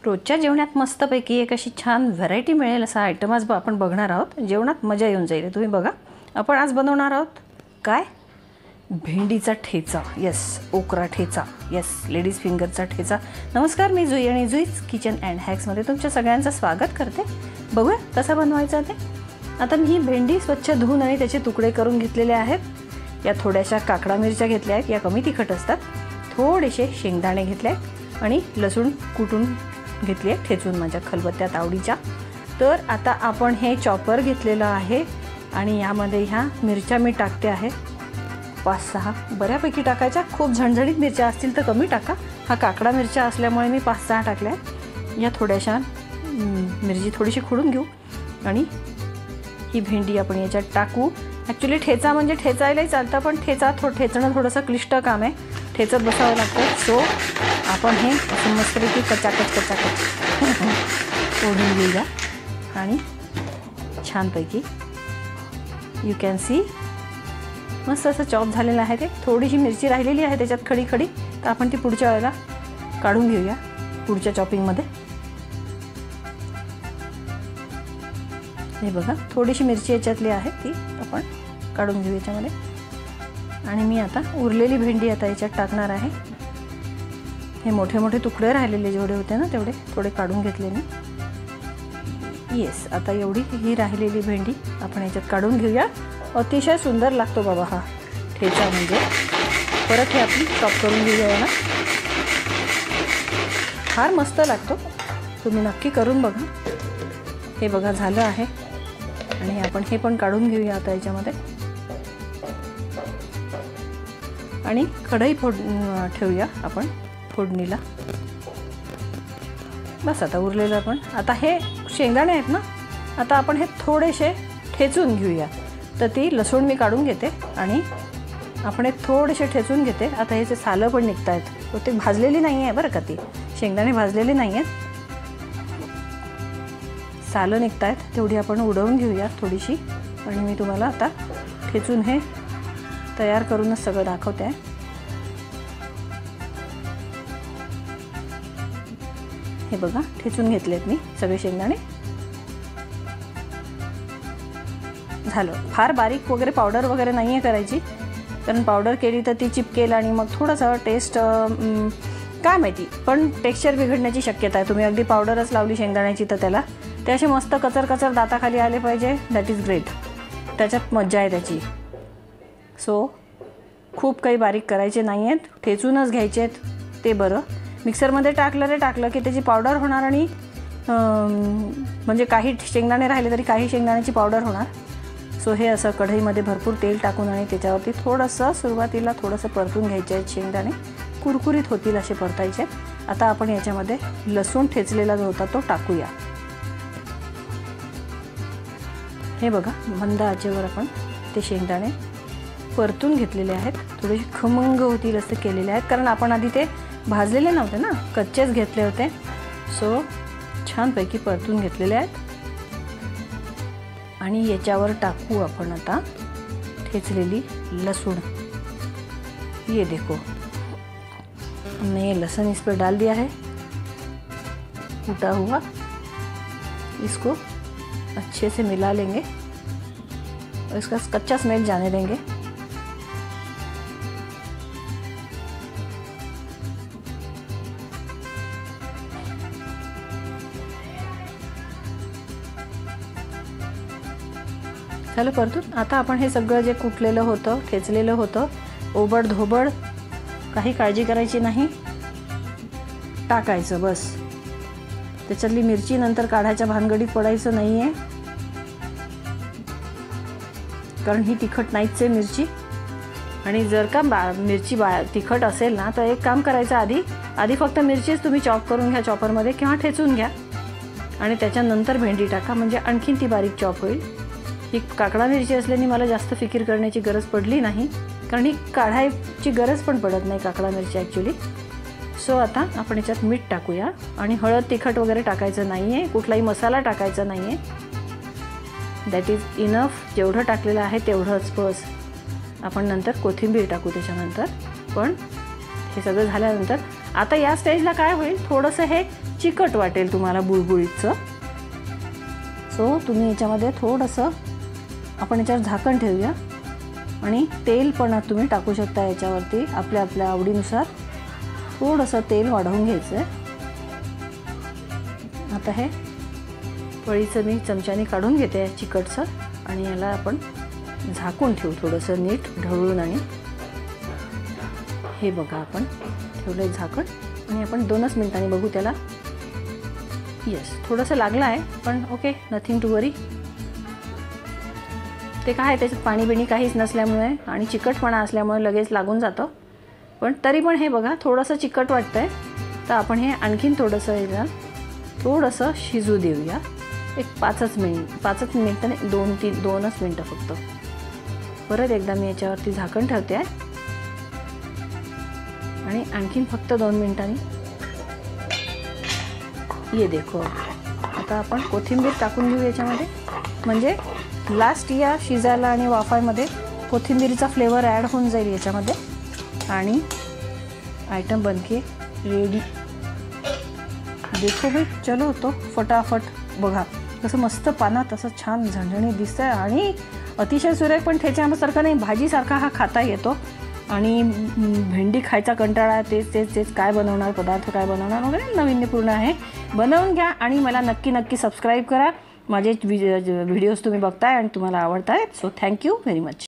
रोजच्या जेवणात मस्तपैकी एक अशी छान व्हरायटी मिळेल असा आयटम आज आपण बघणार आहोत। जेवणात मजा येऊन जाईल। तुम्ही बघा, आपण आज बनवणार आहोत काय, भेंडीचा ठेचा। यस, ओकरा ठेचा। यस, लेडीज फिंगरचा ठेचा। नमस्कार, मी जुई आणि जुईज किचन अँड हॅक्समध्ये तुमच्या सगळ्यांचं स्वागत करते। बघूया कसा बनवायचा ते। आता मी ही भेंडी स्वच्छ धुवून आणि त्याचे तुकडे करून घेतलेले आहेत। या थोड्याशा काकडा मिरच्या घेतल्या आहेत, या कमी तिखट असतात। थोडेसे शेंगदाणे घेतले आणि लसूण कुटून घेतली आहे, ठेचून माझ्या खलबत्त्यात आवडीच्या। तर आता आपण हे चॉपर घेतलेलं आहे आणि यामध्ये ह्या मिरच्या मी टाकते आहे 5-6 बऱ्यापैकी टाकायच्या। खूप झणझणीत मिरच्या असतील तर कमी टाका। हा काकडा मिरच्या असल्यामुळे मी 5-6 टाकल्या। या थोड्याशा मिरची थोडीशी खोडून घेऊ आणि ही भेंडी आपण याच्यात टाकू। ॲक्च्युली ठेचा म्हणजे ठेचायलाही चालतं, पण ठेचणं थोडंसं क्लिष्ट काम आहे, ठेचत बसावं लागतं। सो आपण हे असं मस्तपैकी कचाकच फोडून घेऊया आणि छानपैकी यू कॅन सी मस्त असं चॉप झालेलं आहे ते। थोडीशी मिरची राहिलेली आहे त्याच्यात खडी खडी, तर आपण ती पुढच्या वेळेला काढून घेऊया पुढच्या चॉपिंगमध्ये। हे बघा, थोडीशी मिरची याच्यातली आहे ती आपण काढून घेऊ याच्यामध्ये। आणि मी आता उरलेली भेंडी आता याच्यात टाकणार आहे। हे मोठे मोठे तुकडे राहिलेले जेवढे होते ना तेवढे थोडे काढून घेतले मी। येस, आता एवढी ही राहिलेली भेंडी आपण याच्यात काढून घेऊया। अतिशय सुंदर लागतो बाबा हा ठेचा, म्हणजे परत हे आपण चॉप करून घेऊया ना, फार मस्त लागतो। तुम्ही नक्की करून बघा। हे बघा झालं आहे आणि आपण हे पण काढून घेऊया आता याच्यामध्ये आणि कढई ठेवूया आपण फोडणीला। बस आता उरलेलं आपण, आता हे शेंगदाणे आहेत ना, आता आपण हे थोडेसे ठेचून घेऊया। तर ती लसूण मी काढून घेते आणि आपण हे थोडेसे ठेचून घेते। आता ह्याचे सालं पण निघत आहेत, तर ते भाजलेली नाही आहे बरं का, ती शेंगदाणे भाजलेले नाही आहेत, सालं निघत आहेत, तेवढी आपण उडवून घेऊया थोडीशी। आणि मी तुम्हाला आता ठेचून हे तयार करूनच सगळं दाखवते आहे। हे बघा, ठेचून घेतलेत मी सगळे शेंगदाणे। झालं, फार बारीक वगैरे पावडर वगैरे नाही आहे करायची, कारण पावडर केली तर ती चिपकेल आणि मग थोडंसं टेस्ट काय माहिती, पण टेक्स्चर बिघडण्याची शक्यता आहे। तुम्ही अगदी पावडरच लावली शेंगदाण्याची तर त्याला ते असे मस्त कचर दाताखाली आले पाहिजे, दॅट इज ग्रेट, त्याच्यात मज्जा आहे त्याची। सो खूप काही बारीक करायचे नाही आहेत, ठेचूनच घ्यायचे आहेत ते बरं। मिक्सरमध्ये टाकलं की त्याची पावडर होणार आणि म्हणजे काही शेंगदाणे राहिले तरी काही शेंगदाण्याची पावडर होणार। सो हे असं कढईमध्ये भरपूर तेल टाकून आणि त्याच्यावरती थोडंसं सुरुवातीला थोडंसं परतून घ्यायचे आहेत शेंगदाणे, कुरकुरीत होतील असे परतायचे। आता आपण याच्यामध्ये लसूण ठेचलेला जो होता तो टाकूया। हे बघा, मंद आचेवर आपण ते शेंगदाणे परतून घेतलेले आहेत, थोडेसे खमंग होतील असे केलेले आहेत, कारण आपण आधी ते भाजलेले नव्हते ना, कच्चेच घेतले होते। सो छानपैकी परतून घेतलेले आहेत आणि याच्यावर टाकू आपण आता ठेचलेली लसूण। ये देखो, हमने ये लहसुन इस पर डाल दिया है कूटा हुआ। इसको अच्छे से मिला लेंगे और इसका कच्चा स्मेल जाने देंगे। झालं परतून। आता आपण हे सगळं जे कुटलेलं होतं, ठेचलेलं होतं, ओबड धोबड काही काळजी करायची नाही, टाकायचं बस। त्याच्यातली मिरची नंतर काढायच्या भानगडीत पडायचं नाही आहे, कारण ही तिखट नाहीच आहे मिरची। आणि जर का मिरची तिखट असेल ना, तर एक काम करायचं, आधी फक्त मिरचीच तुम्ही चॉप करून घ्या चॉपरमध्ये किंवा ठेचून घ्या आणि त्याच्यानंतर भेंडी टाका, म्हणजे आणखीन ती बारीक चॉप होईल। ही काकडा मिरची असल्याने मला जास्त फिकीर करण्याची गरज पडली नाही, कारण ही काढायची गरज पण पडत नाही काकडा मिरची ॲक्च्युली। सो आता आपण याच्यात मीठ टाकूया आणि हळद तिखट वगैरे टाकायचं नाही आहे, कुठलाही मसाला टाकायचा नाही आहे, दॅट इज इनफ। जेवढं टाकलेलं आहे तेवढंच बस। आपण नंतर कोथिंबीर टाकू त्याच्यानंतर, पण हे सगळं झाल्यानंतर आता या स्टेजला काय होईल, थोडंसं हे चिकट वाटेल तुम्हाला बुळबुळीचं. सो तुम्ही याच्यामध्ये थोडंसं आपण याच्यावर झाकण ठेवूया आणि तेल पण तुम्ही टाकू शकता याच्यावरती आपल्या आपल्या आवडीनुसार. थोडंसं तेल वाढवून घ्यायचं आहे. आता हे पळीचं मी चमच्याने काढून घेते चिकटचं आणि याला आपण झाकून ठेवू थोडंसं नीट ढवळून. आणि हे बघा आपण ठेवलं झाकण आणि आपण 2च मिनिटांनी बघू त्याला. येस, थोडंसं लागलं आहे पण ओके, नथिंग टू वरी. ते काय आहे त्याच्यात पाणी बिणी काहीच नसल्यामुळे आणि चिकटपणा असल्यामुळे लगेच लागून जातं. पण तरी पण हे बघा थोडंसं चिकट वाटतं आहे. तर आपण हे आणखीन थोडंसं याला थोडंसं शिजू देऊया. एक 5च मिनिटं नाही, 2-3 मिनटं फक्त. परत एकदा मी याच्यावरती झाकण ठेवते आहे आणि आणखीन फक्त 2 मिनिटांनी. ये देखो, आता आपण कोथिंबीर टाकून घेऊ याच्यामध्ये. म्हणजे लास्ट या शिजायला आणि वाफायमध्ये कोथिंबीरीचा फ्लेवर ॲड होऊन जाईल याच्यामध्ये. आणि आयटम बनके रेडी. देखो भाई, चलो तो फटाफट. बघा कसं मस्त पानात असं छान झणझणीत दिसतं आहे आणि अतिशय सुरेख. पण ठेच्यासारखं नाही, भाजीसारखा हा खाता येतो. आणि भेंडी खायचा कंटाळा, तेच काय बनवणार, पदार्थ काय बनवणार वगैरे, नाविन्यपूर्ण आहे. बनवून घ्या आणि मला नक्की सबस्क्राईब करा. माझे व्हिडिओज तुम्ही बघताय आणि तुम्हाला आवडत आहेत. So thank you very much.